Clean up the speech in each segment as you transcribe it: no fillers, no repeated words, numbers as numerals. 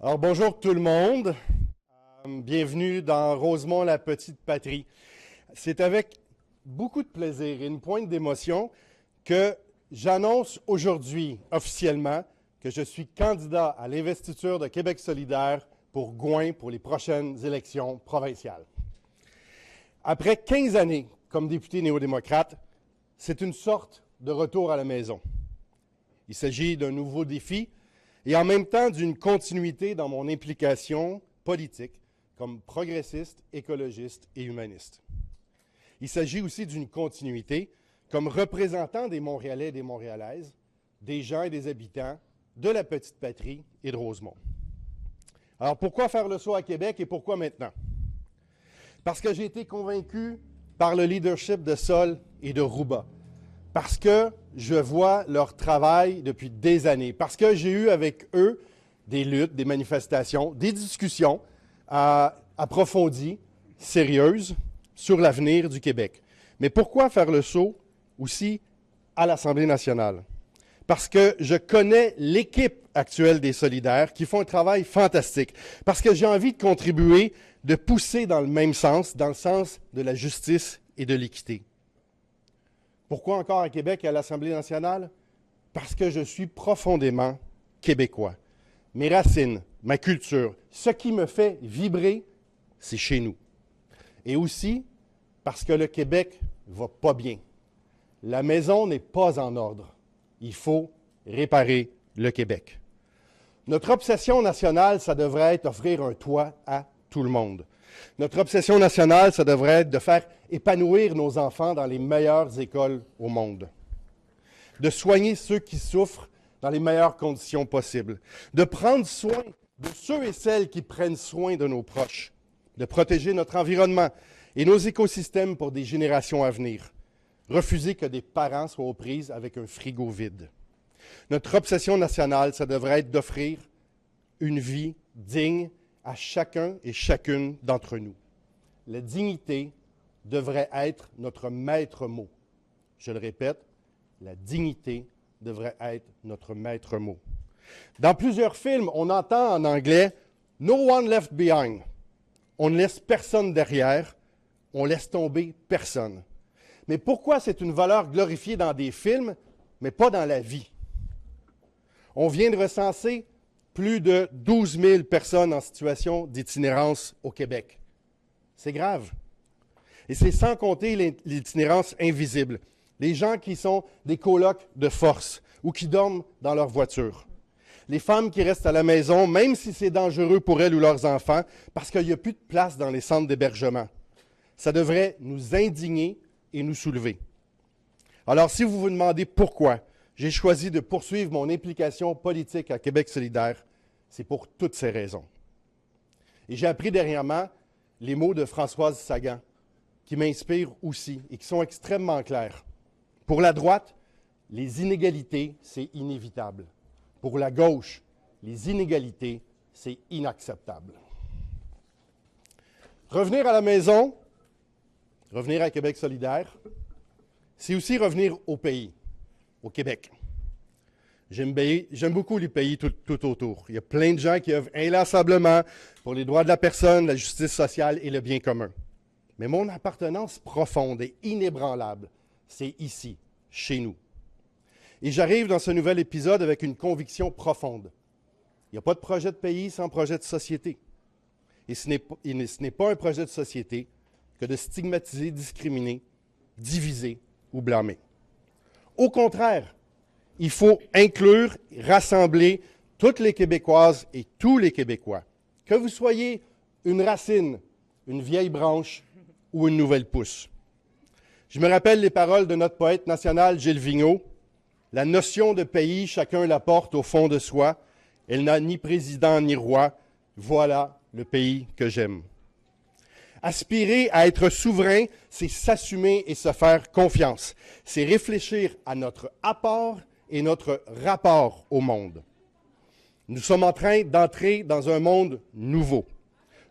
Alors bonjour tout le monde, bienvenue dans Rosemont, la petite patrie. C'est avec beaucoup de plaisir et une pointe d'émotion que j'annonce aujourd'hui officiellement que je suis candidat à l'investiture de Québec solidaire pour Gouin pour les prochaines élections provinciales. Après 15 années comme député néo-démocrate, c'est une sorte de retour à la maison. Il s'agit d'un nouveau défi et en même temps d'une continuité dans mon implication politique comme progressiste, écologiste et humaniste. Il s'agit aussi d'une continuité comme représentant des Montréalais et des Montréalaises, des gens et des habitants de la petite patrie et de Rosemont. Alors pourquoi faire le saut à Québec et pourquoi maintenant? Parce que j'ai été convaincu par le leadership de Sol et de Rouba. Parce que je vois leur travail depuis des années, parce que j'ai eu avec eux des luttes, des manifestations, des discussions approfondies, sérieuses, sur l'avenir du Québec. Mais pourquoi faire le saut aussi à l'Assemblée nationale? Parce que je connais l'équipe actuelle des Solidaires qui font un travail fantastique, parce que j'ai envie de contribuer, de pousser dans le même sens, dans le sens de la justice et de l'équité. Pourquoi encore à Québec et à l'Assemblée nationale? Parce que je suis profondément québécois. Mes racines, ma culture, ce qui me fait vibrer, c'est chez nous. Et aussi parce que le Québec ne va pas bien. La maison n'est pas en ordre. Il faut réparer le Québec. Notre obsession nationale, ça devrait être d'offrir un toit à tout le monde. Notre obsession nationale, ça devrait être de faire épanouir nos enfants dans les meilleures écoles au monde, de soigner ceux qui souffrent dans les meilleures conditions possibles, de prendre soin de ceux et celles qui prennent soin de nos proches, de protéger notre environnement et nos écosystèmes pour des générations à venir, refuser que des parents soient aux prises avec un frigo vide. Notre obsession nationale, ça devrait être d'offrir une vie digne à chacun et chacune d'entre nous. La dignité devrait être notre maître mot. Je le répète, la dignité devrait être notre maître mot. Dans plusieurs films, on entend en anglais « No one left behind ». On ne laisse personne derrière, on laisse tomber personne. Mais pourquoi c'est une valeur glorifiée dans des films, mais pas dans la vie? On vient de recenser plus de 12 000 personnes en situation d'itinérance au Québec. C'est grave. Et c'est sans compter l'itinérance invisible. Les gens qui sont des colocs de force ou qui dorment dans leur voiture. Les femmes qui restent à la maison, même si c'est dangereux pour elles ou leurs enfants, parce qu'il n'y a plus de place dans les centres d'hébergement. Ça devrait nous indigner et nous soulever. Alors, si vous vous demandez pourquoi j'ai choisi de poursuivre mon implication politique à Québec solidaire, c'est pour toutes ces raisons. Et j'ai appris dernièrement les mots de Françoise Sagan, qui m'inspirent aussi et qui sont extrêmement clairs. Pour la droite, les inégalités, c'est inévitable. Pour la gauche, les inégalités, c'est inacceptable. Revenir à la maison, revenir à Québec solidaire, c'est aussi revenir au pays, au Québec. J'aime beaucoup les pays tout autour. Il y a plein de gens qui œuvrent inlassablement pour les droits de la personne, la justice sociale et le bien commun. Mais mon appartenance profonde et inébranlable, c'est ici, chez nous. Et j'arrive dans ce nouvel épisode avec une conviction profonde. Il n'y a pas de projet de pays sans projet de société. Et ce n'est pas un projet de société que de stigmatiser, discriminer, diviser ou blâmer. Au contraire, il faut inclure, rassembler toutes les Québécoises et tous les Québécois, que vous soyez une racine, une vieille branche ou une nouvelle pousse. Je me rappelle les paroles de notre poète national Gilles Vigneault. La notion de pays, chacun la porte au fond de soi. Elle n'a ni président ni roi. Voilà le pays que j'aime. Aspirer à être souverain, c'est s'assumer et se faire confiance. C'est réfléchir à notre apport et notre rapport au monde. Nous sommes en train d'entrer dans un monde nouveau.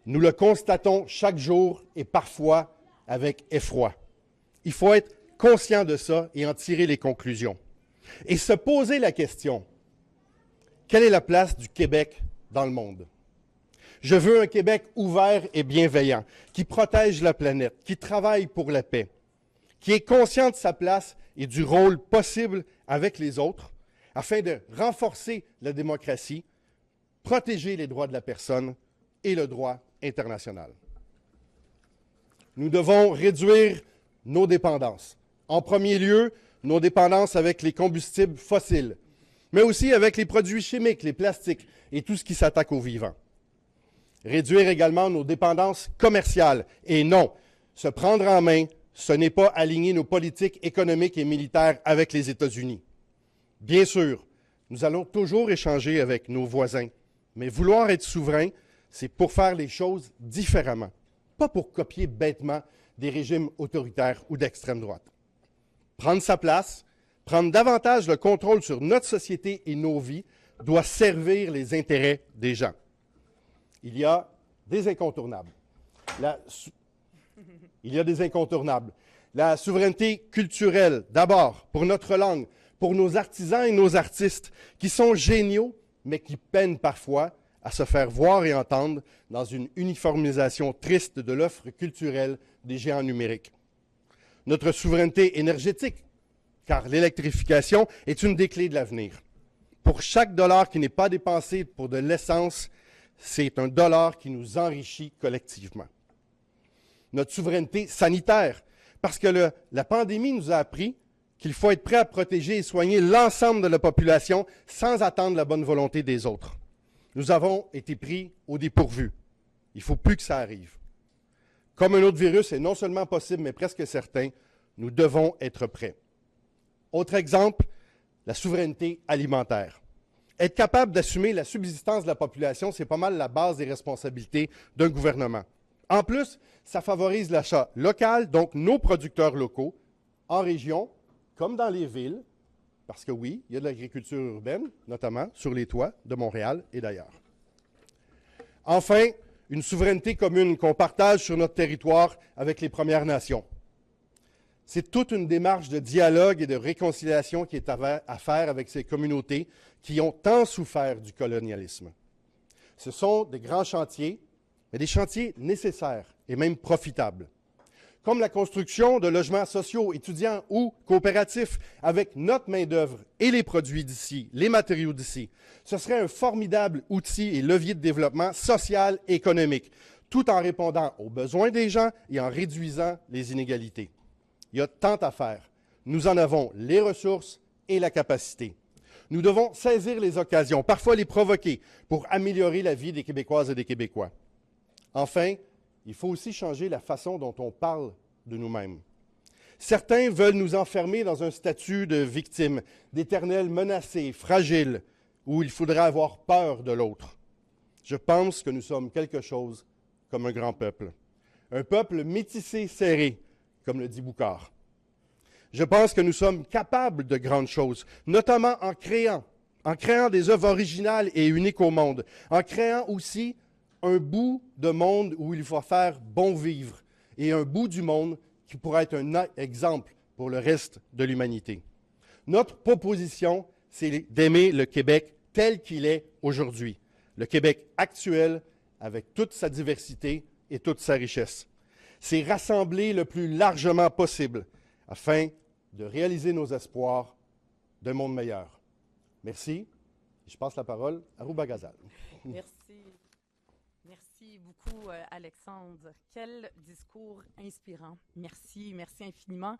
Nous le constatons chaque jour et parfois avec effroi. Il faut être conscient de ça et en tirer les conclusions. Et se poser la question, quelle est la place du Québec dans le monde? Je veux un Québec ouvert et bienveillant, qui protège la planète, qui travaille pour la paix, qui est conscient de sa place et du rôle possible avec les autres, afin de renforcer la démocratie, protéger les droits de la personne et le droit international. Nous devons réduire nos dépendances. En premier lieu, nos dépendances avec les combustibles fossiles, mais aussi avec les produits chimiques, les plastiques et tout ce qui s'attaque aux vivants. Réduire également nos dépendances commerciales. Et non, se prendre en main, ce n'est pas aligner nos politiques économiques et militaires avec les États-Unis. Bien sûr, nous allons toujours échanger avec nos voisins, mais vouloir être souverain, c'est pour faire les choses différemment, pas pour copier bêtement des régimes autoritaires ou d'extrême droite. Prendre sa place, prendre davantage le contrôle sur notre société et nos vies doit servir les intérêts des gens. Il y a des incontournables. La souveraineté culturelle, d'abord, pour notre langue, pour nos artisans et nos artistes, qui sont géniaux, mais qui peinent parfois à se faire voir et entendre dans une uniformisation triste de l'offre culturelle des géants numériques. Notre souveraineté énergétique, car l'électrification est une des clés de l'avenir. Pour chaque dollar qui n'est pas dépensé pour de l'essence, c'est un dollar qui nous enrichit collectivement. Notre souveraineté sanitaire, parce que la pandémie nous a appris qu'il faut être prêt à protéger et soigner l'ensemble de la population sans attendre la bonne volonté des autres. Nous avons été pris au dépourvu. Il ne faut plus que ça arrive. Comme un autre virus est non seulement possible, mais presque certain, nous devons être prêts. Autre exemple, la souveraineté alimentaire. Être capable d'assumer la subsistance de la population, c'est pas mal la base des responsabilités d'un gouvernement. En plus, ça favorise l'achat local, donc nos producteurs locaux, en région, comme dans les villes, parce que oui, il y a de l'agriculture urbaine, notamment sur les toits de Montréal et d'ailleurs. Enfin, une souveraineté commune qu'on partage sur notre territoire avec les Premières Nations. C'est toute une démarche de dialogue et de réconciliation qui est à faire avec ces communautés qui ont tant souffert du colonialisme. Ce sont des grands chantiers, mais des chantiers nécessaires et même profitables, comme la construction de logements sociaux, étudiants ou coopératifs avec notre main-d'œuvre et les produits d'ici, les matériaux d'ici. Ce serait un formidable outil et levier de développement social et économique, tout en répondant aux besoins des gens et en réduisant les inégalités. Il y a tant à faire. Nous en avons les ressources et la capacité. Nous devons saisir les occasions, parfois les provoquer, pour améliorer la vie des Québécoises et des Québécois. Enfin, il faut aussi changer la façon dont on parle de nous-mêmes. Certains veulent nous enfermer dans un statut de victime, d'éternel menacé, fragile, où il faudrait avoir peur de l'autre. Je pense que nous sommes quelque chose comme un grand peuple. Un peuple métissé, serré, comme le dit Boucard. Je pense que nous sommes capables de grandes choses, notamment en créant des œuvres originales et uniques au monde, en créant aussi un bout de monde où il faut faire bon vivre et un bout du monde qui pourrait être un exemple pour le reste de l'humanité. Notre proposition, c'est d'aimer le Québec tel qu'il est aujourd'hui, le Québec actuel avec toute sa diversité et toute sa richesse. C'est rassembler le plus largement possible afin de réaliser nos espoirs d'un monde meilleur. Merci. Je passe la parole à Rouba Ghazal. Merci. Merci beaucoup, Alexandre. Quel discours inspirant. Merci, merci infiniment.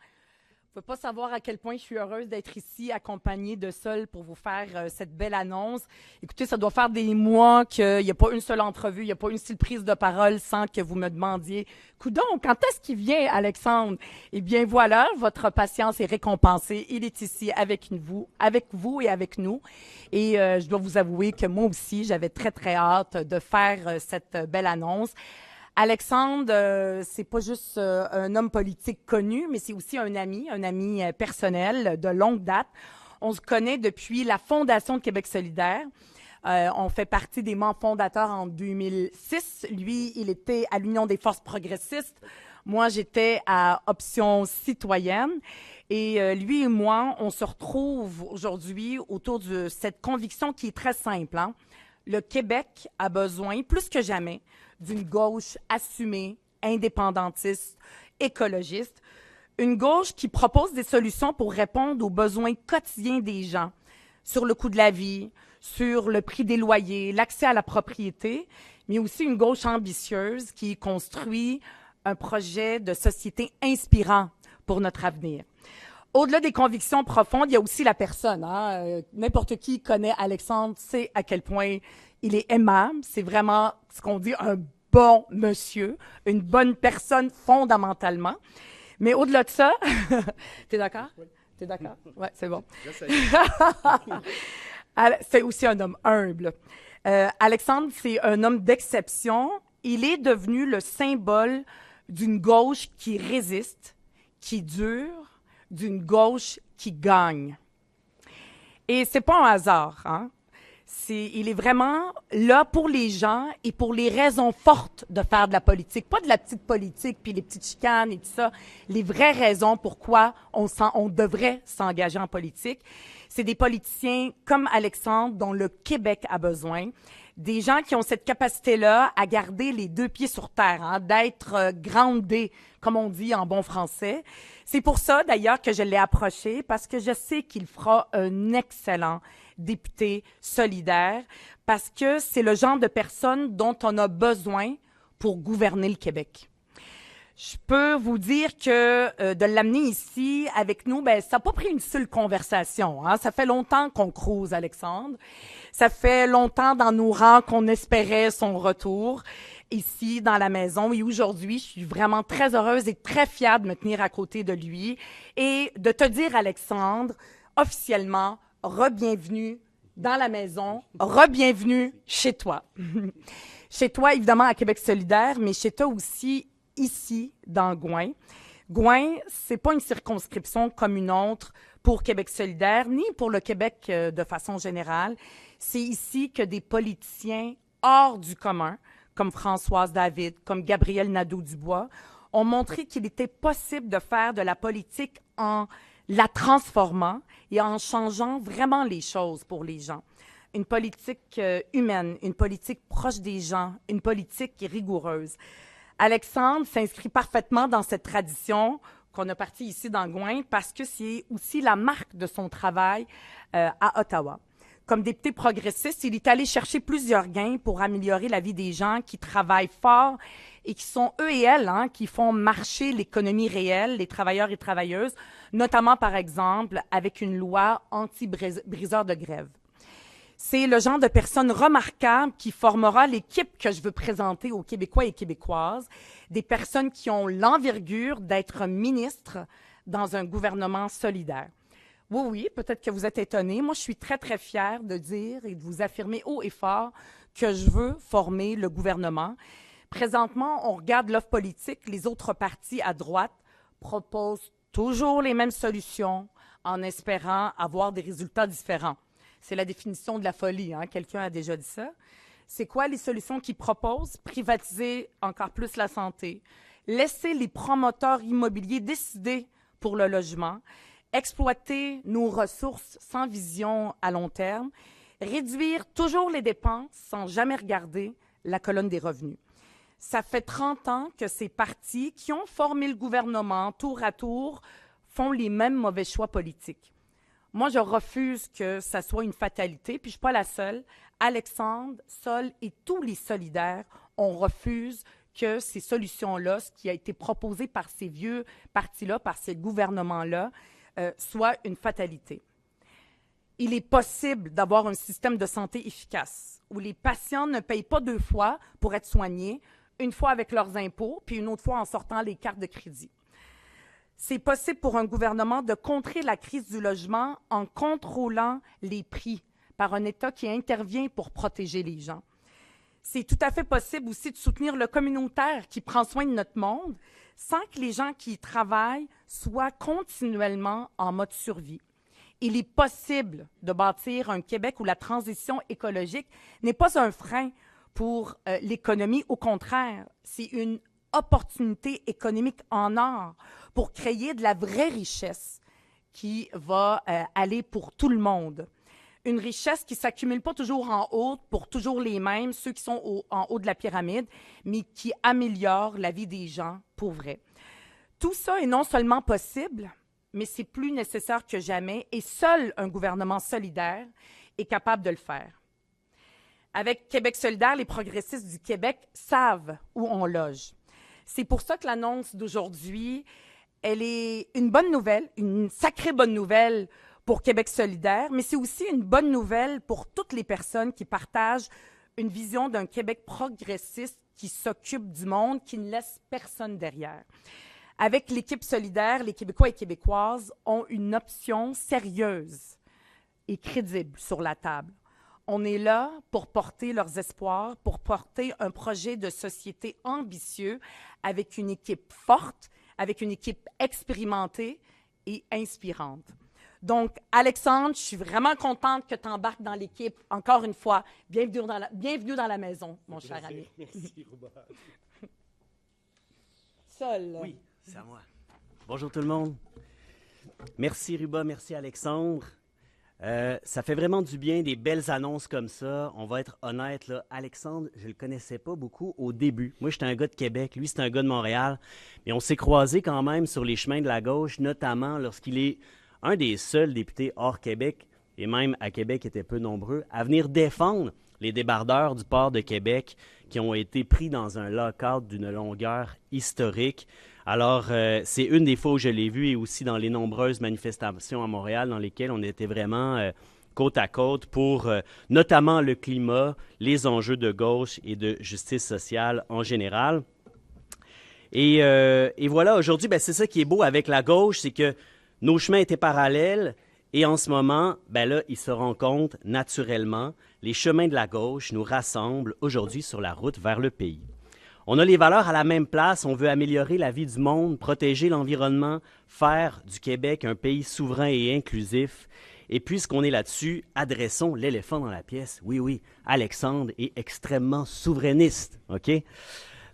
Vous ne pouvez pas savoir à quel point je suis heureuse d'être ici, accompagnée de Sol pour vous faire cette belle annonce. Écoutez, ça doit faire des mois qu'il n'y a pas une seule entrevue, il n'y a pas une seule prise de parole sans que vous me demandiez « Coudon, quand est-ce qu'il vient, Alexandre? » Eh bien voilà, votre patience est récompensée. Il est ici avec vous et avec nous. Et je dois vous avouer que moi aussi, j'avais très, très hâte de faire cette belle annonce. Alexandre, c'est pas juste un homme politique connu, mais c'est aussi un ami personnel de longue date. On se connaît depuis la fondation de Québec solidaire. On fait partie des membres fondateurs en 2006. Lui, il était à l'Union des forces progressistes. Moi, j'étais à Option citoyenne. Et lui et moi, on se retrouve aujourd'hui autour de cette conviction qui est très simple, hein? le Québec a besoin, plus que jamais, d'une gauche assumée, indépendantiste, écologiste, une gauche qui propose des solutions pour répondre aux besoins quotidiens des gens, sur le coût de la vie, sur le prix des loyers, l'accès à la propriété, mais aussi une gauche ambitieuse qui construit un projet de société inspirant pour notre avenir. Au-delà des convictions profondes, il y a aussi la personne. N'importe qui connaît Alexandre sait à quel point il est aimable. C'est vraiment ce qu'on dit un bon monsieur, une bonne personne fondamentalement. Mais au-delà de ça, t'es d'accord? Oui. T'es d'accord? Oui, c'est bon. C'est aussi un homme humble. Alexandre, c'est un homme d'exception. Il est devenu le symbole d'une gauche qui résiste, qui dure, d'une gauche qui gagne. Et c'est pas un hasard, hein? Il est vraiment là pour les gens et pour les raisons fortes de faire de la politique. Pas de la petite politique, puis les petites chicanes et tout ça. Les vraies raisons pourquoi on devrait s'engager en politique. C'est des politiciens comme Alexandre dont le Québec a besoin. Des gens qui ont cette capacité-là à garder les deux pieds sur terre, hein, d'être groundés, comme on dit en bon français. C'est pour ça, d'ailleurs, que je l'ai approché, parce que je sais qu'il fera un excellent député solidaire, parce que c'est le genre de personne dont on a besoin pour gouverner le Québec. Je peux vous dire que de l'amener ici avec nous, ça n'a pas pris une seule conversation. Hein? Ça fait longtemps qu'on crouse, Alexandre. Ça fait longtemps dans nos rangs qu'on espérait son retour ici dans la maison. Et aujourd'hui, je suis vraiment très heureuse et très fière de me tenir à côté de lui et de te dire, Alexandre, officiellement, re-bienvenue dans la maison, re-bienvenue chez toi. Chez toi, évidemment, à Québec solidaire, mais chez toi aussi, ici, dans Gouin. Gouin, c'est pas une circonscription comme une autre pour Québec solidaire, ni pour le Québec de façon générale. C'est ici que des politiciens hors du commun, comme Françoise David, comme Gabriel Nadeau-Dubois, ont montré qu'il était possible de faire de la politique en la transformant et en changeant vraiment les choses pour les gens. Une politique humaine, une politique proche des gens, une politique rigoureuse. Alexandre s'inscrit parfaitement dans cette tradition qu'on a partie ici dans Gouin parce que c'est aussi la marque de son travail à Ottawa. Comme député progressiste, il est allé chercher plusieurs gains pour améliorer la vie des gens qui travaillent fort et qui sont eux et elles qui font marcher l'économie réelle, les travailleurs et travailleuses, notamment, par exemple, avec une loi anti-briseur de grève. C'est le genre de personne remarquable qui formera l'équipe que je veux présenter aux Québécois et Québécoises, des personnes qui ont l'envergure d'être ministres dans un gouvernement solidaire. Oui, peut-être que vous êtes étonnés. Moi, je suis très, très fière de dire et de vous affirmer haut et fort que je veux former le gouvernement. Présentement, on regarde l'offre politique. Les autres partis à droite proposent toujours les mêmes solutions en espérant avoir des résultats différents. C'est la définition de la folie, hein? Quelqu'un a déjà dit ça. C'est quoi les solutions qu'ils proposent? Privatiser encore plus la santé, laisser les promoteurs immobiliers décider pour le logement, exploiter nos ressources sans vision à long terme, réduire toujours les dépenses sans jamais regarder la colonne des revenus. Ça fait 30 ans que ces partis qui ont formé le gouvernement tour à tour font les mêmes mauvais choix politiques. Moi, je refuse que ça soit une fatalité, puis je ne suis pas la seule. Alexandre, Sol et tous les solidaires, on refuse que ces solutions-là, ce qui a été proposé par ces vieux partis-là, par ces gouvernements-là, soit une fatalité. Il est possible d'avoir un système de santé efficace où les patients ne payent pas 2 fois pour être soignés, une fois avec leurs impôts, puis une autre fois en sortant les cartes de crédit. C'est possible pour un gouvernement de contrer la crise du logement en contrôlant les prix par un État qui intervient pour protéger les gens. C'est tout à fait possible aussi de soutenir le communautaire qui prend soin de notre monde sans que les gens qui y travaillent soient continuellement en mode survie. Il est possible de bâtir un Québec où la transition écologique n'est pas un frein pour l'économie. Au contraire, c'est une opportunité économique en or pour créer de la vraie richesse qui va aller pour tout le monde. Une richesse qui ne s'accumule pas toujours en haut pour toujours les mêmes, ceux qui sont en haut de la pyramide, mais qui améliore la vie des gens pour vrai. Tout ça est non seulement possible, mais c'est plus nécessaire que jamais et seul un gouvernement solidaire est capable de le faire. Avec Québec solidaire, les progressistes du Québec savent où on loge. C'est pour ça que l'annonce d'aujourd'hui, elle est une bonne nouvelle, une sacrée bonne nouvelle pour Québec solidaire, mais c'est aussi une bonne nouvelle pour toutes les personnes qui partagent une vision d'un Québec progressiste qui s'occupe du monde, qui ne laisse personne derrière. Avec l'équipe solidaire, les Québécois et Québécoises ont une option sérieuse et crédible sur la table. On est là pour porter leurs espoirs, pour porter un projet de société ambitieux avec une équipe forte, avec une équipe expérimentée et inspirante. Donc, Alexandre, je suis vraiment contente que tu embarques dans l'équipe. Encore une fois, bienvenue dans la maison, mon cher ami. Merci, Rouba. Sol. Oui, c'est à moi. Bonjour tout le monde. Merci Ruba, merci Alexandre. Ça fait vraiment du bien, des belles annonces comme ça. On va être honnête, là. Alexandre, je le connaissais pas beaucoup au début. Moi, j'étais un gars de Québec, lui, c'est un gars de Montréal. Mais on s'est croisés quand même sur les chemins de la gauche, notamment lorsqu'il est un des seuls députés hors Québec, et même à Québec étaient peu nombreux, à venir défendre les débardeurs du port de Québec qui ont été pris dans un lock-out d'une longueur historique. Alors, c'est une des fois où je l'ai vu et aussi dans les nombreuses manifestations à Montréal dans lesquelles on était vraiment côte à côte pour notamment le climat, les enjeux de gauche et de justice sociale en général. Et voilà, aujourd'hui, ben, c'est ça qui est beau avec la gauche, c'est que nos chemins étaient parallèles et en ce moment, ben là, ils se rencontrent naturellement. Les chemins de la gauche nous rassemblent aujourd'hui sur la route vers le pays. On a les valeurs à la même place, on veut améliorer la vie du monde, protéger l'environnement, faire du Québec un pays souverain et inclusif. Et puisqu'on est là-dessus, adressons l'éléphant dans la pièce. Oui, oui, Alexandre est extrêmement souverainiste, OK?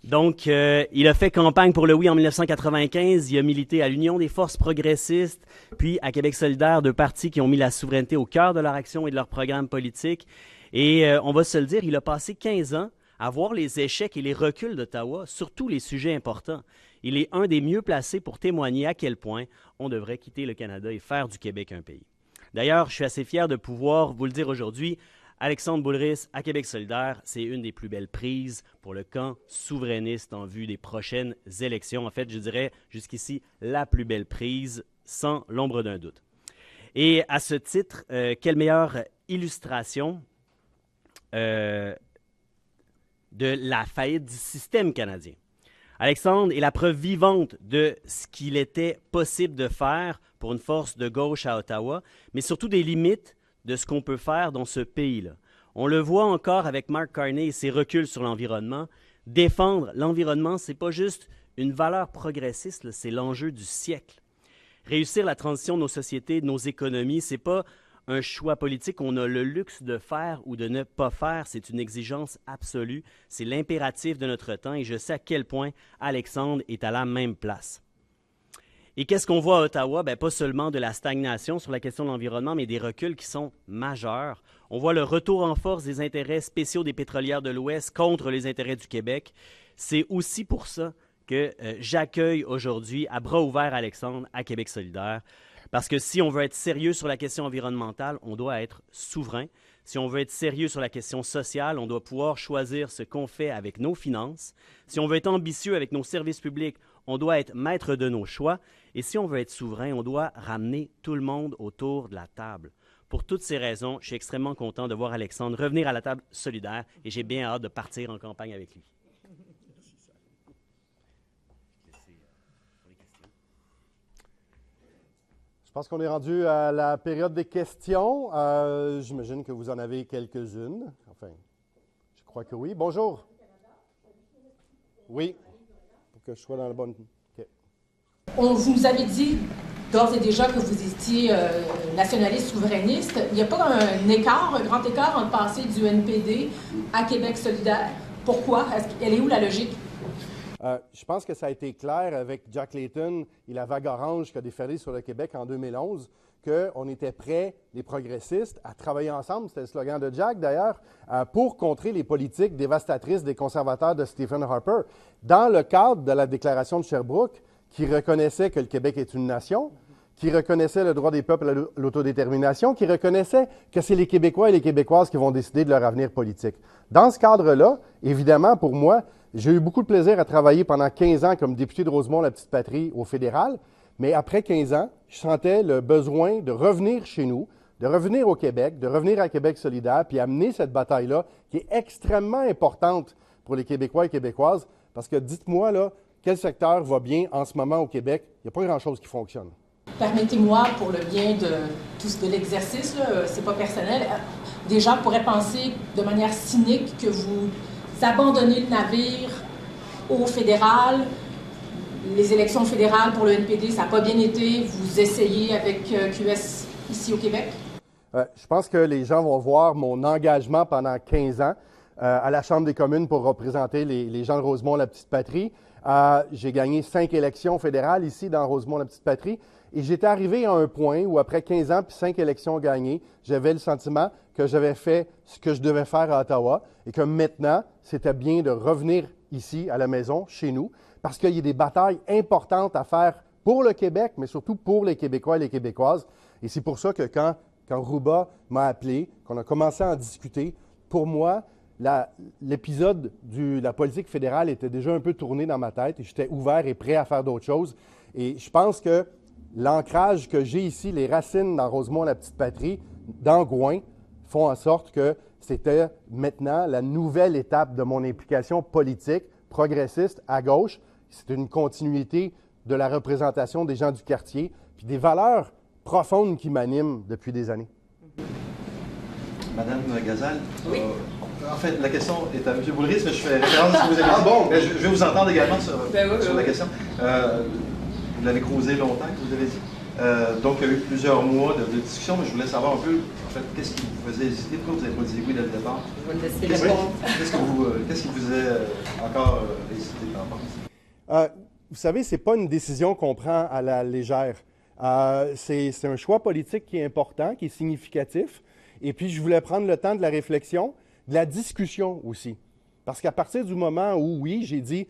Donc, il a fait campagne pour le oui en 1995, il a milité à l'Union des forces progressistes, puis à Québec solidaire, deux partis qui ont mis la souveraineté au cœur de leur action et de leur programme politique. Et on va se le dire, il a passé 15 ans à voir les échecs et les reculs d'Ottawa sur tous les sujets importants. Il est un des mieux placés pour témoigner à quel point on devrait quitter le Canada et faire du Québec un pays. D'ailleurs, je suis assez fier de pouvoir vous le dire aujourd'hui, Alexandre Boulris, à Québec solidaire, c'est une des plus belles prises pour le camp souverainiste en vue des prochaines élections. En fait, je dirais jusqu'ici la plus belle prise, sans l'ombre d'un doute. Et à ce titre, quelle meilleure illustration de la faillite du système canadien. Alexandre est la preuve vivante de ce qu'il était possible de faire pour une force de gauche à Ottawa, mais surtout des limites de ce qu'on peut faire dans ce pays-là. On le voit encore avec Mark Carney et ses reculs sur l'environnement. Défendre l'environnement, ce n'est pas juste une valeur progressiste, c'est l'enjeu du siècle. Réussir la transition de nos sociétés, de nos économies, ce n'est pas un choix politique qu'on a le luxe de faire ou de ne pas faire. C'est une exigence absolue. C'est l'impératif de notre temps et je sais à quel point Alexandre est à la même place. Et qu'est-ce qu'on voit à Ottawa? Bien, pas seulement de la stagnation sur la question de l'environnement, mais des reculs qui sont majeurs. On voit le retour en force des intérêts spéciaux des pétrolières de l'Ouest contre les intérêts du Québec. C'est aussi pour ça que j'accueille aujourd'hui à bras ouverts Alexandre à Québec solidaire. Parce que si on veut être sérieux sur la question environnementale, on doit être souverain. Si on veut être sérieux sur la question sociale, on doit pouvoir choisir ce qu'on fait avec nos finances. Si on veut être ambitieux avec nos services publics, on doit être maître de nos choix. Et si on veut être souverain, on doit ramener tout le monde autour de la table. Pour toutes ces raisons, je suis extrêmement content de voir Alexandre revenir à la table solidaire et j'ai bien hâte de partir en campagne avec lui. Je pense qu'on est rendu à la période des questions. J'imagine que vous en avez quelques-unes. Enfin, je crois que oui. Bonjour. Oui, pour que je sois dans la bonne... Okay. On vous avait dit d'ores et déjà que vous étiez nationaliste souverainiste. Il n'y a pas un écart, un grand écart entre passer du NPD à Québec solidaire. Pourquoi? Elle est où la logique? Je pense que ça a été clair avec Jack Layton et la vague orange qui a déferlé sur le Québec en 2011, qu'on était prêts, les progressistes, à travailler ensemble, c'était le slogan de Jack d'ailleurs, pour contrer les politiques dévastatrices des conservateurs de Stephen Harper. Dans le cadre de la déclaration de Sherbrooke, qui reconnaissait que le Québec est une nation, qui reconnaissait le droit des peuples à l'autodétermination, qui reconnaissait que c'est les Québécois et les Québécoises qui vont décider de leur avenir politique. Dans ce cadre-là, évidemment, pour moi, j'ai eu beaucoup de plaisir à travailler pendant 15 ans comme député de Rosemont-la-Petite-Patrie au fédéral, mais après 15 ans, je sentais le besoin de revenir chez nous, de revenir au Québec, de revenir à Québec solidaire, puis amener cette bataille-là, qui est extrêmement importante pour les Québécois et Québécoises, parce que dites-moi, là, quel secteur va bien en ce moment au Québec? Il n'y a pas grand-chose qui fonctionne. Permettez-moi, pour le bien de l'exercice, c'est pas personnel, des gens pourraient penser de manière cynique que vous abandonnez le navire au fédéral. Les élections fédérales pour le NPD, ça n'a pas bien été. Vous essayez avec QS ici au Québec? Je pense que les gens vont voir mon engagement pendant 15 ans à la Chambre des communes pour représenter les gens de Rosemont-la-Petite-Patrie. J'ai gagné 5 élections fédérales ici dans Rosemont-la-Petite-Patrie. Et j'étais arrivé à un point où, après 15 ans puis 5 élections gagnées, j'avais le sentiment que j'avais fait ce que je devais faire à Ottawa et que maintenant, c'était bien de revenir ici, à la maison, chez nous, parce qu'il y a des batailles importantes à faire pour le Québec, mais surtout pour les Québécois et les Québécoises. Et c'est pour ça que quand Rouba m'a appelé, qu'on a commencé à en discuter, pour moi, l'épisode de la politique fédérale était déjà un peu tourné dans ma tête et j'étais ouvert et prêt à faire d'autres choses. Et je pense que l'ancrage que j'ai ici, les racines dans Rosemont-la-Petite-Patrie, dans Gouin, font en sorte que c'était maintenant la nouvelle étape de mon implication politique, progressiste, à gauche. C'est une continuité de la représentation des gens du quartier, puis des valeurs profondes qui m'animent depuis des années. Madame Gazal, oui. En fait, la question est à M. Boulris, mais je fais référence à ce que vous avez dit. Ah bon? Mais je vais vous entendre également sur la question. Vous l'avez causé longtemps, que vous avez dit. Donc, il y a eu plusieurs mois de discussion, mais je voulais savoir un peu, en fait, qu'est-ce qui vous faisait hésiter? Pourquoi vous n'avez pas dit oui dès le départ? Je vais le laisser répondre. Qu'est-ce qui vous faisait encore hésiter par rapport? Vous savez, ce n'est pas une décision qu'on prend à la légère. C'est un choix politique qui est important, qui est significatif. Et puis, je voulais prendre le temps de la réflexion, de la discussion aussi. Parce qu'à partir du moment où, oui, j'ai dit,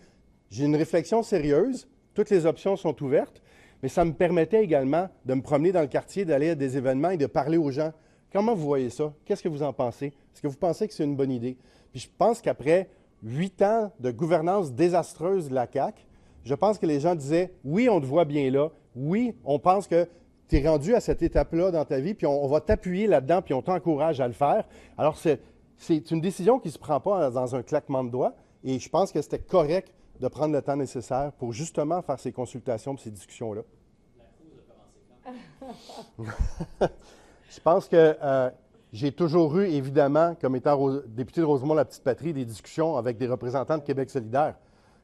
j'ai une réflexion sérieuse, toutes les options sont ouvertes, mais ça me permettait également de me promener dans le quartier, d'aller à des événements et de parler aux gens. Comment vous voyez ça? Qu'est-ce que vous en pensez? Est-ce que vous pensez que c'est une bonne idée? Puis je pense qu'après 8 ans de gouvernance désastreuse de la CAQ, je pense que les gens disaient, oui, on te voit bien là, oui, on pense que tu es rendu à cette étape-là dans ta vie, puis on va t'appuyer là-dedans, puis on t'encourage à le faire. Alors, c'est une décision qui ne se prend pas dans un claquement de doigts, et je pense que c'était correct de prendre le temps nécessaire pour justement faire ces consultations et ces discussions-là. La cause a commencé quand? Je pense que j'ai toujours eu, évidemment, comme étant député de Rosemont-la-Petite-Patrie, des discussions avec des représentants de Québec solidaire,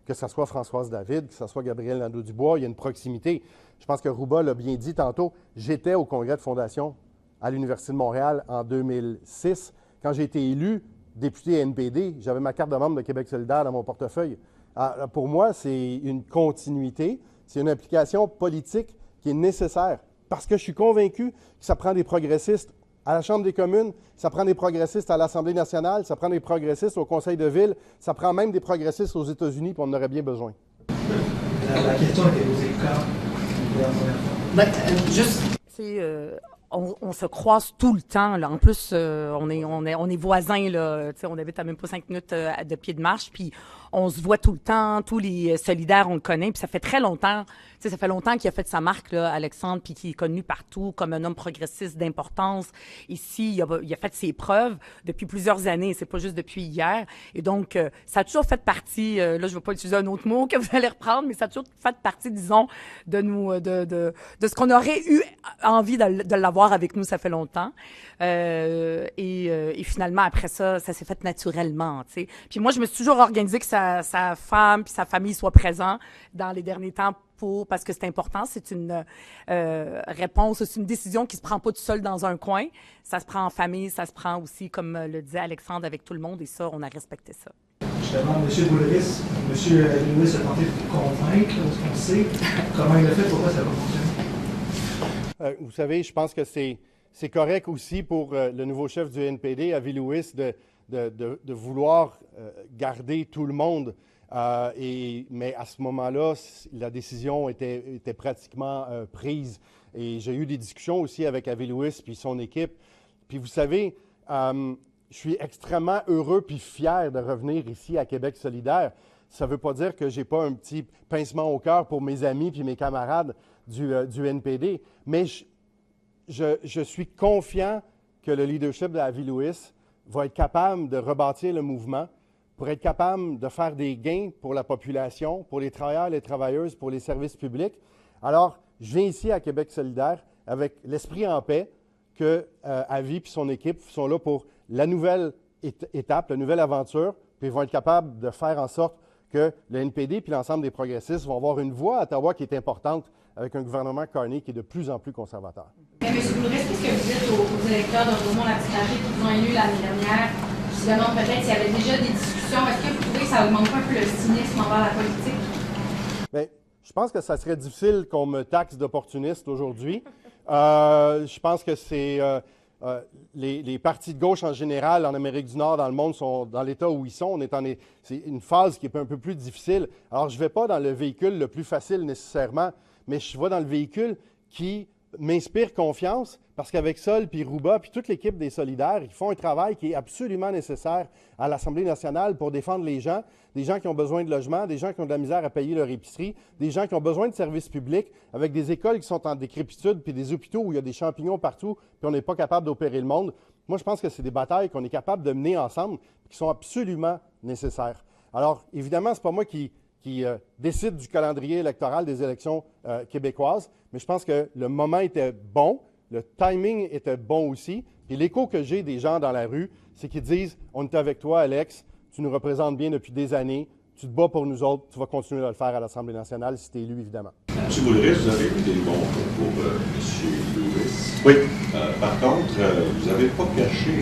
que ce soit Françoise David, que ce soit Gabriel Nadeau-Dubois, il y a une proximité. Je pense que Rouba l'a bien dit tantôt, j'étais au congrès de fondation à l'Université de Montréal en 2006. Quand j'ai été élu député NPD, j'avais ma carte de membre de Québec solidaire dans mon portefeuille. Alors, pour moi, c'est une continuité, c'est une application politique qui est nécessaire parce que je suis convaincu que ça prend des progressistes à la Chambre des communes, ça prend des progressistes à l'Assemblée nationale, ça prend des progressistes au Conseil de ville, ça prend même des progressistes aux États-Unis, puis on en aurait bien besoin. La question a été posée quand? Juste, on se croise tout le temps. Là. En plus, on est voisins. Là. On habite à même pas 5 minutes de pied de marche. Puis on se voit tout le temps. Tous les solidaires, on le connaît. Puis ça fait très longtemps. Ça fait longtemps qu'il a fait sa marque, là, Alexandre, puis qu'il est connu partout comme un homme progressiste d'importance. Ici, il a fait ses preuves depuis plusieurs années. C'est pas juste depuis hier. Et donc, ça a toujours fait partie. Là, je ne vais pas utiliser un autre mot que vous allez reprendre, mais ça a toujours fait partie, disons, de ce qu'on aurait eu envie de l'avoir avec nous. Ça fait longtemps. Et finalement, après ça s'est fait naturellement. T'sais. Puis moi, je me suis toujours organisée que sa femme puis sa famille soient présents dans les derniers temps parce que c'est important. C'est une réponse, c'est une décision qui se prend pas tout seul dans un coin. Ça se prend en famille, ça se prend aussi, comme le disait Alexandre, avec tout le monde. Et ça, on a respecté ça. Justement, M. Boulris, M. Lewis a tenté de vous convaincre, ce qu'on sait. Comment il a fait, pourquoi ça va fonctionner? vous savez, je pense que c'est correct aussi pour le nouveau chef du NPD, Avi Lewis, de vouloir garder tout le monde. Mais à ce moment-là, la décision était pratiquement prise. Et j'ai eu des discussions aussi avec Avi Lewis puis son équipe. Puis vous savez, je suis extrêmement heureux puis fier de revenir ici à Québec solidaire. Ça ne veut pas dire que je n'ai pas un petit pincement au cœur pour mes amis puis mes camarades du NPD. Mais je suis confiant que le leadership d'Avi Lewis va être capable de rebâtir le mouvement pour être capable de faire des gains pour la population, pour les travailleurs, les travailleuses, pour les services publics. Alors, je viens ici à Québec solidaire avec l'esprit en paix que Avi et son équipe sont là pour la nouvelle étape, la nouvelle aventure, puis ils vont être capables de faire en sorte que le NPD puis l'ensemble des progressistes vont avoir une voix à Ottawa qui est importante avec un gouvernement Carney qui est de plus en plus conservateur. Mais M. Boulris, qu'est-ce que vous dites aux électeurs de Rosemont-la-Petite-Patrie qui vous ont élu l'année dernière? Je vous demande peut-être s'il y avait déjà des discussions. Est-ce que vous trouvez que ça augmente pas un peu le cynisme envers la politique? Bien, je pense que ça serait difficile qu'on me taxe d'opportuniste aujourd'hui. Je pense que c'est les partis de gauche en général en Amérique du Nord, dans le monde, sont dans l'état où ils sont. C'est une phase qui est un peu plus difficile. Alors, je ne vais pas dans le véhicule le plus facile nécessairement, mais je vais dans le véhicule qui m'inspire confiance parce qu'avec Sol, puis Rouba, puis toute l'équipe des Solidaires, ils font un travail qui est absolument nécessaire à l'Assemblée nationale pour défendre les gens, des gens qui ont besoin de logement, des gens qui ont de la misère à payer leur épicerie, des gens qui ont besoin de services publics, avec des écoles qui sont en décrépitude, puis des hôpitaux où il y a des champignons partout, puis on n'est pas capable d'opérer le monde. Moi, je pense que c'est des batailles qu'on est capable de mener ensemble, qui sont absolument nécessaires. Alors, évidemment, ce n'est pas moi qui décide du calendrier électoral des élections québécoises, mais je pense que le moment était bon, le timing était bon aussi, et l'écho que j'ai des gens dans la rue, c'est qu'ils disent « On est avec toi, Alex, tu nous représentes bien depuis des années, tu te bats pour nous autres, tu vas continuer de le faire à l'Assemblée nationale si tu es élu, évidemment. » M. Boulris, vous avez eu des bons mots pour M. Lewis. Oui. Par contre, vous n'avez pas caché,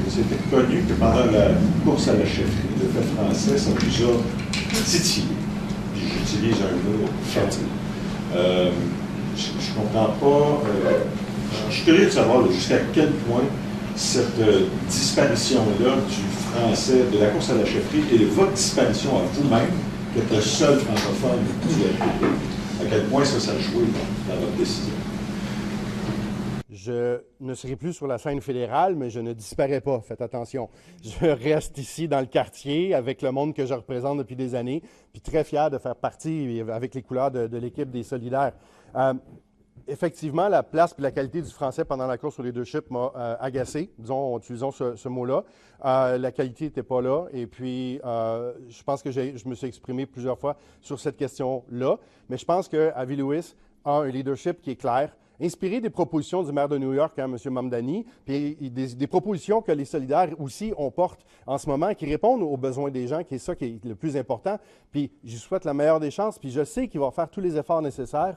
c'était connu que pendant la course à la chefferie, le fait français, ça vous a titillé. J'utilise un mot ferme. Je ne comprends pas. Je suis curieux de savoir jusqu'à quel point cette disparition-là du français, de la course à la chefferie, et votre disparition à vous-même, qui êtes le seul francophone du NPD, à quel point ça a joué dans votre décision? Je ne serai plus sur la scène fédérale, mais je ne disparais pas, faites attention. Je reste ici dans le quartier avec le monde que je représente depuis des années, puis très fier de faire partie avec les couleurs de l'équipe des Solidaires. Effectivement, la place et la qualité du français pendant la course au leadership m'a agacé, disons, utilisons ce mot-là. La qualité n'était pas là, et puis je pense que je me suis exprimé plusieurs fois sur cette question-là, mais je pense que Avi Lewis a un leadership qui est clair, inspiré des propositions du maire de New York, M. Mamdani, puis des propositions que les Solidaires aussi on porte en ce moment, qui répondent aux besoins des gens, qui est ça qui est le plus important. Puis je lui souhaite la meilleure des chances, puis je sais qu'il va faire tous les efforts nécessaires.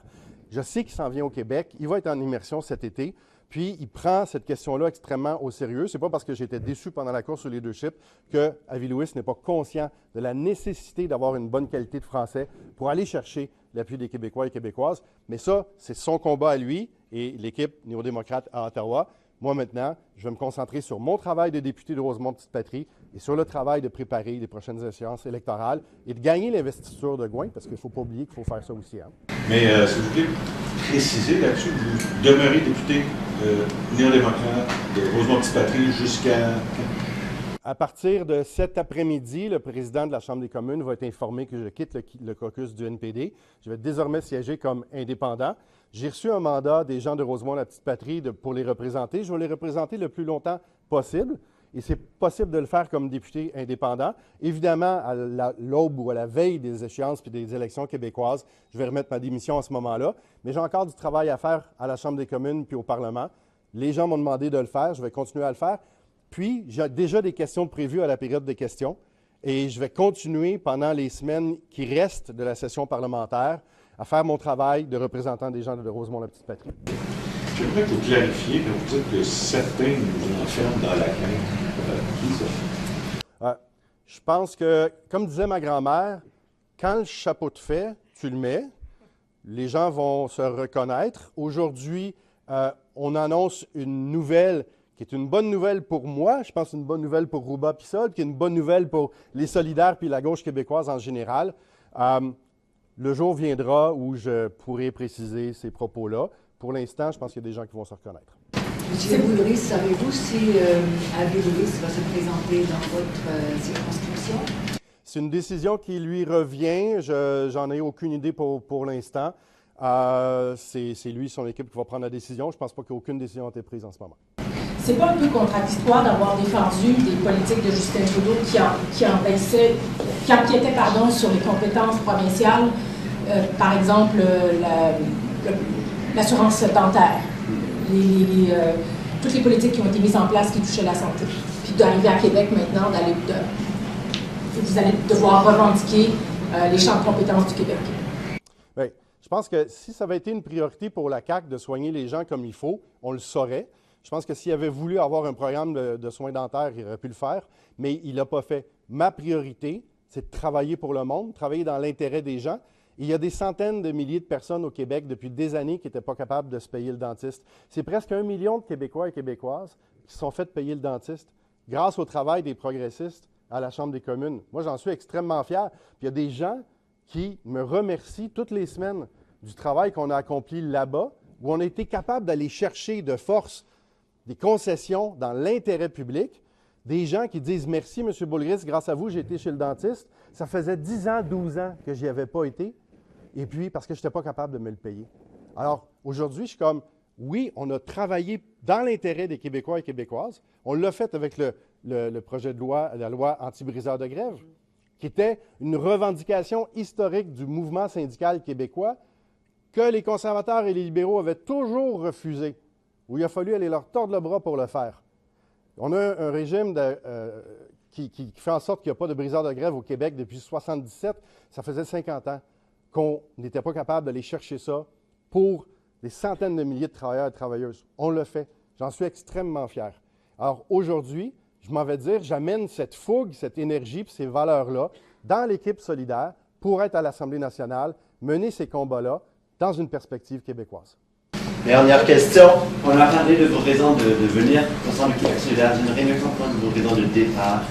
Je sais qu'il s'en vient au Québec. Il va être en immersion cet été. Puis, il prend cette question-là extrêmement au sérieux. Ce n'est pas parce que j'étais déçu pendant la course au leadership que Avi Lewis n'est pas conscient de la nécessité d'avoir une bonne qualité de français pour aller chercher l'appui des Québécois et Québécoises. Mais ça, c'est son combat à lui et l'équipe néo-démocrate à Ottawa. Moi, maintenant, je vais me concentrer sur mon travail de député de Rosemont-Petite-Patrie et sur le travail de préparer les prochaines échéances électorales et de gagner l'investiture de Gouin, parce qu'il ne faut pas oublier qu'il faut faire ça aussi. Hein. Mais si vous voulez préciser là-dessus, vous demeurez député néo-démocrate de Rosemont-Petite-Patrie jusqu'à... À partir de cet après-midi, le président de la Chambre des communes va être informé que je quitte le caucus du NPD. Je vais désormais siéger comme indépendant. J'ai reçu un mandat des gens de Rosemont-la-Petite-Patrie pour les représenter. Je vais les représenter le plus longtemps possible. Et c'est possible de le faire comme député indépendant. Évidemment, à l'aube ou à la veille des échéances puis des élections québécoises, je vais remettre ma démission à ce moment-là. Mais j'ai encore du travail à faire à la Chambre des communes puis au Parlement. Les gens m'ont demandé de le faire. Je vais continuer à le faire. Puis, j'ai déjà des questions prévues à la période des questions et je vais continuer pendant les semaines qui restent de la session parlementaire à faire mon travail de représentant des gens de Rosemont-la-Petite-Patrie. J'aimerais que vous clarifiez quand vous dites que certains nous enferment dans la crainte. Qui ça? Je pense que, comme disait ma grand-mère, quand le chapeau te fait, tu le mets. Les gens vont se reconnaître. Aujourd'hui, on annonce une nouvelle qui est une bonne nouvelle pour moi, je pense une bonne nouvelle pour Rouba Pissol, qui est une bonne nouvelle pour les solidaires puis la gauche québécoise en général. Le jour viendra où je pourrai préciser ces propos-là. Pour l'instant, je pense qu'il y a des gens qui vont se reconnaître. Monsieur Boulris, savez-vous si Abbé Louis va se présenter dans votre circonscription? C'est une décision qui lui revient. J'en ai aucune idée pour l'instant. C'est lui, son équipe, qui va prendre la décision. Je ne pense pas qu'aucune décision a été prise en ce moment. C'est pas un peu contradictoire d'avoir défendu des politiques de Justin Trudeau qui empiétaient sur les compétences provinciales, par exemple l'assurance dentaire, toutes les politiques qui ont été mises en place qui touchaient la santé. Puis d'arriver à Québec maintenant, vous allez devoir revendiquer les champs de compétences du Québec. Bien, je pense que si ça avait été une priorité pour la CAQ de soigner les gens comme il faut, on le saurait. Je pense que s'il avait voulu avoir un programme de soins dentaires, il aurait pu le faire, mais il ne l'a pas fait. Ma priorité, c'est de travailler pour le monde, travailler dans l'intérêt des gens. Et il y a des centaines de milliers de personnes au Québec depuis des années qui n'étaient pas capables de se payer le dentiste. C'est presque 1 million de Québécois et Québécoises qui se sont fait payer le dentiste grâce au travail des progressistes à la Chambre des communes. Moi, j'en suis extrêmement fier. Puis il y a des gens qui me remercient toutes les semaines du travail qu'on a accompli là-bas, où on a été capable d'aller chercher de force des concessions dans l'intérêt public, des gens qui disent « Merci, M. Boulris, grâce à vous, j'ai été chez le dentiste. Ça faisait 10 ans, 12 ans que je n'y avais pas été, et puis parce que je n'étais pas capable de me le payer. » Alors, aujourd'hui, je suis comme « Oui, on a travaillé dans l'intérêt des Québécois et Québécoises. On l'a fait avec le projet de loi, la loi anti-briseur de grève, qui était une revendication historique du mouvement syndical québécois que les conservateurs et les libéraux avaient toujours refusé, où il a fallu aller leur tordre le bras pour le faire. On a un régime qui fait en sorte qu'il n'y a pas de briseur de grève au Québec depuis 1977. Ça faisait 50 ans qu'on n'était pas capable d'aller chercher ça pour des centaines de milliers de travailleurs et de travailleuses. On le fait. J'en suis extrêmement fier. Alors aujourd'hui, je m'en vais dire, j'amène cette fougue, cette énergie et ces valeurs-là dans l'équipe solidaire pour être à l'Assemblée nationale, mener ces combats-là dans une perspective québécoise. Dernière question. On a parlé de vos raisons de venir au sein du Québec solidaire. J'aimerais mieux comprendre vos raisons de départ.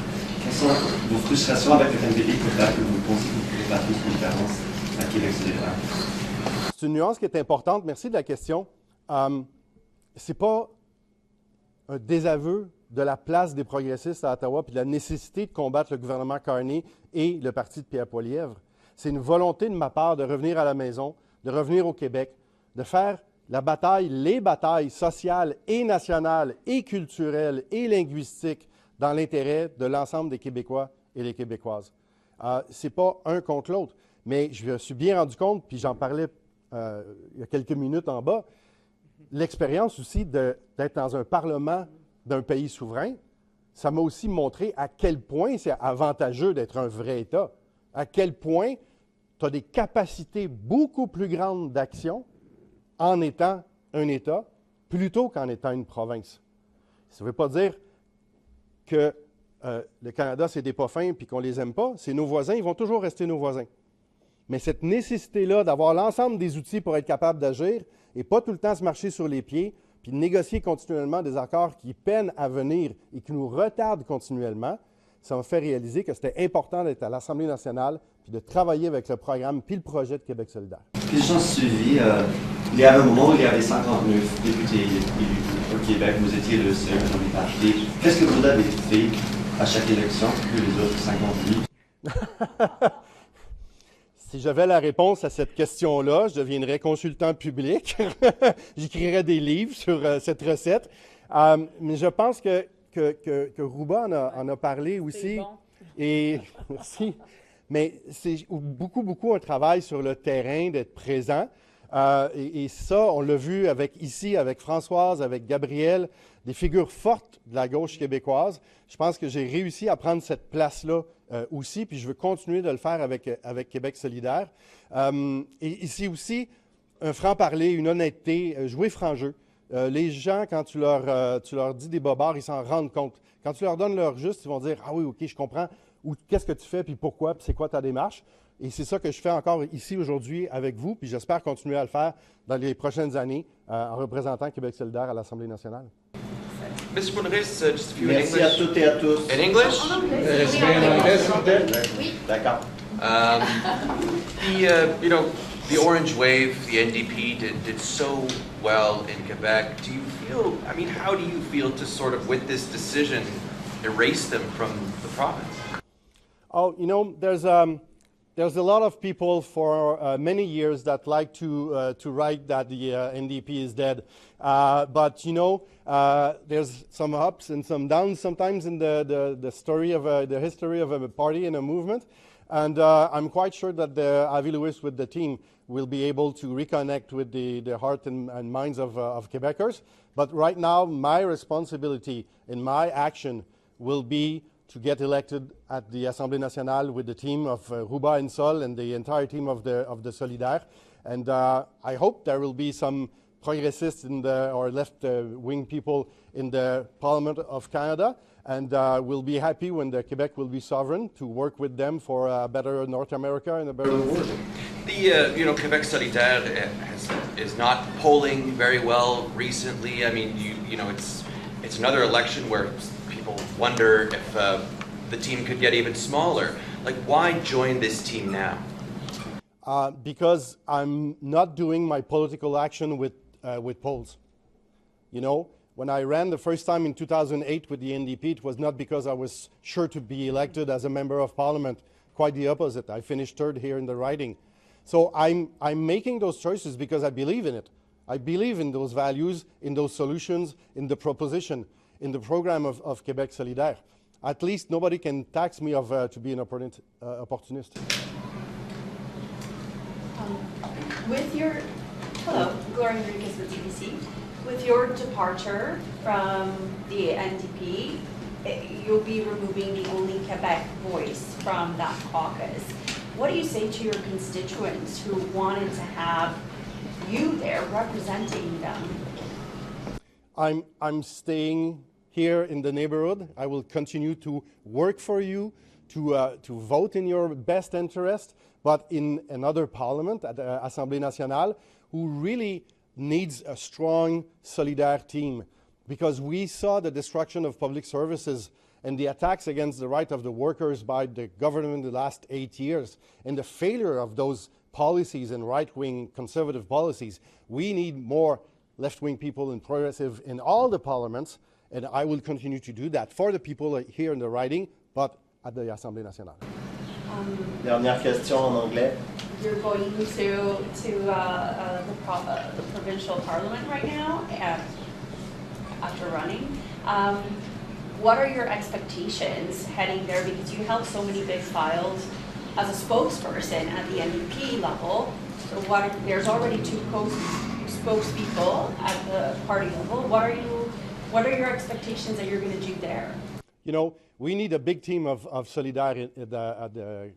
Quelles sont vos frustrations avec le NPD que vous pensez que vous pouvez faire plus de différence à Québec solidaire? C'est une nuance qui est importante. Merci de la question. Ce n'est pas un désaveu de la place des progressistes à Ottawa puis de la nécessité de combattre le gouvernement Carney et le parti de Pierre Poilievre. C'est une volonté de ma part de revenir à la maison, de revenir au Québec, de faire les batailles sociales et nationales et culturelles et linguistiques dans l'intérêt de l'ensemble des Québécois et des Québécoises. Ce n'est pas un contre l'autre, mais je me suis bien rendu compte, puis j'en parlais il y a quelques minutes en bas, l'expérience aussi d'être dans un parlement d'un pays souverain, ça m'a aussi montré à quel point c'est avantageux d'être un vrai État, à quel point tu as des capacités beaucoup plus grandes d'action en étant un État, plutôt qu'en étant une province. Ça ne veut pas dire que le Canada, c'est des pas fins et qu'on ne les aime pas. C'est nos voisins, ils vont toujours rester nos voisins. Mais cette nécessité-là d'avoir l'ensemble des outils pour être capable d'agir et pas tout le temps se marcher sur les pieds, puis de négocier continuellement des accords qui peinent à venir et qui nous retardent continuellement, ça m'a fait réaliser que c'était important d'être à l'Assemblée nationale puis de travailler avec le programme puis le projet de Québec solidaire. Question suivie. Il y a un moment où il y avait 59 députés élus au Québec. Vous étiez le seul majorité. Qu'est-ce que vous avez fait à chaque élection que les autres 58? Si j'avais la réponse à cette question-là, je deviendrais consultant public. J'écrirais des livres sur cette recette. Mais je pense que Rouba en a parlé aussi. Bon. Et merci. Mais c'est beaucoup un travail sur le terrain, d'être présent. Et ça, on l'a vu avec Françoise, avec Gabrielle, des figures fortes de la gauche québécoise. Je pense que j'ai réussi à prendre cette place-là aussi, puis je veux continuer de le faire avec Québec solidaire. Et ici aussi, un franc-parler, une honnêteté, jouer franc jeu. Les gens, quand tu leur dis des bobards, ils s'en rendent compte. Quand tu leur donnes leur juste, ils vont dire « Ah oui, OK, je comprends. ou qu'est-ce que tu fais, puis pourquoi, puis c'est quoi ta démarche. Et c'est ça que je fais encore ici aujourd'hui avec vous, puis j'espère continuer à le faire dans les prochaines années en représentant Québec solidaire à l'Assemblée nationale. Mr. Boulris, just a few in Merci English. à toutes et à tous. In English? Oui, d'accord. The Orange Wave, the NDP, did so well in Quebec. Do you feel, how do you feel to sort of, with this decision, erase them from the province? Oh, there's a lot of people for many years that like to write that the NDP is dead. But there's some ups and some downs sometimes in the story of the history of a party and a movement. And I'm quite sure that Avi Lewis with the team will be able to reconnect with the heart and minds of Quebecers. But right now, my responsibility and my action will be to get elected at the Assemblée nationale with the team of Rouba and Sol and the entire team of the Solidaires. And I hope there will be some progressists or left-wing people in the Parliament of Canada. And we'll be happy when Quebec will be sovereign to work with them for a better North America and a better world. The Quebec Solidaire is not polling very well recently. It's another election where people wonder if the team could get even smaller. Like, why join this team now? Because I'm not doing my political action with polls. When I ran the first time in 2008 with the NDP, it was not because I was sure to be elected as a member of parliament. Quite the opposite. I finished third here in the riding. So I'm making those choices because I believe in it. I believe in those values, in those solutions, in the proposition, in the program of Québec solidaire. At least nobody can tax me to be an opportunist. Hello, Gloria Enriquez with TBC. With your departure from the NDP, you'll be removing the only Quebec voice from that caucus. What do you say to your constituents who wanted to have you there representing them? I'm staying here in the neighborhood. I will continue to work for you, to vote in your best interest, but in another parliament, at the Assemblée nationale, who really needs a strong Solidaire team, because we saw the destruction of public services and the attacks against the right of the workers by the government in the last 8 years, and the failure of those policies and right-wing conservative policies. We need more left-wing people and progressive in all the parliaments, and I will continue to do that for the people here in the riding, but at the Assemblée nationale. Dernière question en anglais. You're going to the provincial parliament right now after running. What are your expectations heading there? Because you held so many big files as a spokesperson at the NDP level. So there's already two spokespeople at the party level. What are your expectations that you're going to do there? We need a big team of Solidaires at the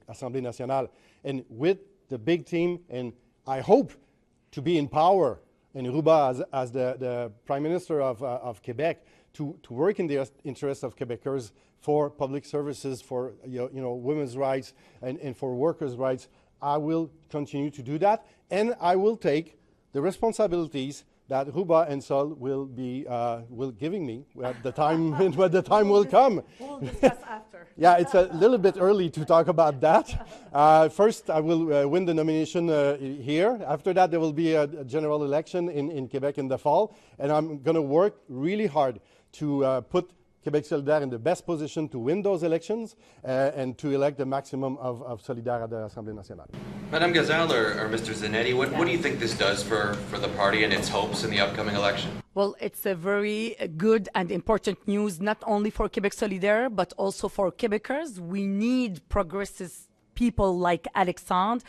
Assemblée nationale. And with the big team, and I hope to be in power, and Rouba as the Prime Minister of Quebec, to work in the interests of Quebecers for public services, for women's rights, and for workers' rights. I will continue to do that, and I will take the responsibilities that Rouba and Sol will be giving me at the time when the time will come. We'll discuss after. Yeah, it's a little bit early to talk about that. First, I will win the nomination here. After that, there will be a general election in Quebec in the fall, and I'm going to work really hard to put Québec solidaire in the best position to win those elections and to elect the maximum of Solidaires at the Assemblée nationale. Madame Gazal or Mr. Zanetti, what do you think this does for the party and its hopes in the upcoming election? Well, it's a very good and important news, not only for Québec solidaire, but also for Quebecers. We need progressive people like Alexandre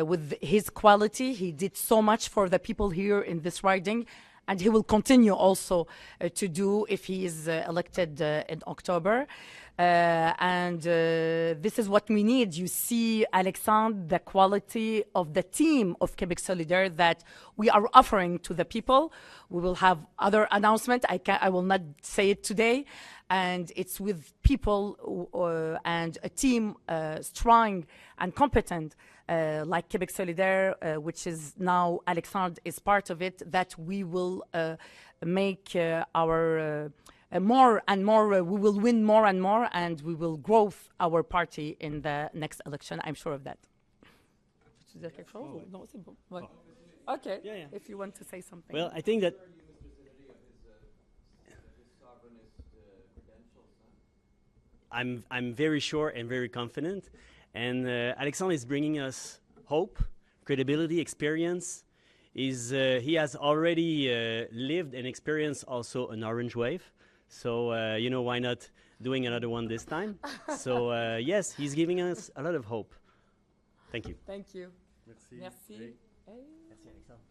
with his quality. He did so much for the people here in this riding. And he will continue also to do if he is elected in October. This is what we need. You see, Alexandre, the quality of the team of Québec solidaire that we are offering to the people. We will have other announcements. I will not say it today. and it's with people and a team strong and competent like Québec Solidaire, which is now Alexandre is part of it, that we will make our more and more, we will win more and more, and we will grow our party in the next election. I'm sure of that. Tu veux dire quelque chose? Non, c'est bon. Ouais. Okay, Yeah. if you want to say something. Well, I think that I'm very sure and very confident, and Alexandre is bringing us hope, credibility, experience. He has already lived and experienced also an orange wave, so why not doing another one this time? So yes, he's giving us a lot of hope. Thank you. Thank you. Merci. Merci. Merci Alexandre.